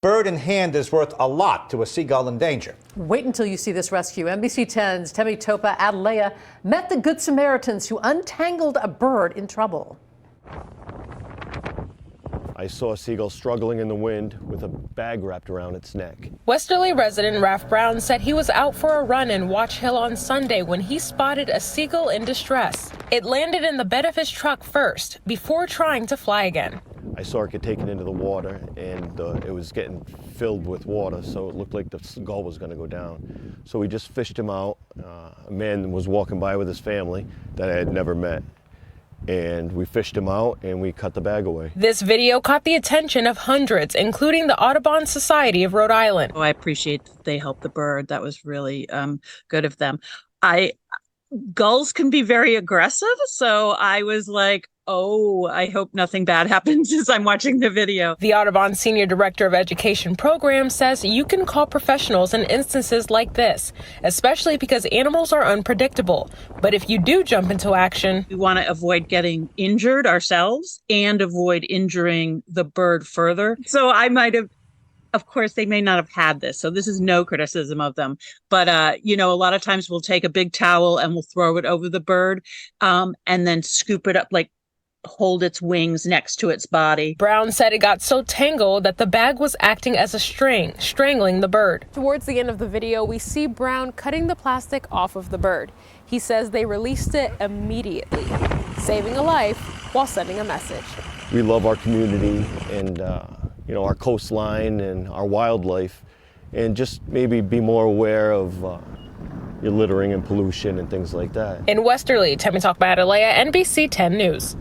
Bird in hand is worth a lot to a seagull in danger. Wait until you see this rescue. NBC 10's Temi Topa Adelea met the Good Samaritans who untangled a bird in trouble. I saw a seagull struggling in the wind with a bag wrapped around its neck. Westerly resident Ralph Brown said he was out for a run in Watch Hill on Sunday when he spotted a seagull in distress. It landed in the bed of his truck first, before trying to fly again. I saw it get taken into the water, and it was getting filled with water, so it looked like the gull was going to go down. So we just fished him out. A man was walking by with his family that I had never met. And we fished him out and we cut the bag away. This video caught the attention of hundreds, including the Audubon Society of Rhode Island. Oh, I appreciate that they helped the bird. That was really good of them. Gulls can be very aggressive, so I was like, oh, I hope nothing bad happens as I'm watching the video. The Audubon Senior Director of Education Program says you can call professionals in instances like this, especially because animals are unpredictable. But if you do jump into action, we want to avoid getting injured ourselves and avoid injuring the bird further. So I might have, of course, they may not have had this, so this is no criticism of them. But, a lot of times we'll take a big towel and we'll throw it over the bird and then scoop it up, like hold its wings next to its body. Brown said it got so tangled that the bag was acting as a string, strangling the bird. Towards the end of the video, we see Brown cutting the plastic off of the bird. He says they released it immediately, saving a life while sending a message. We love our community and our coastline and our wildlife, and just maybe be more aware of your littering and pollution and things like that. In Westerly, Temi Topa Adelea, NBC 10 News.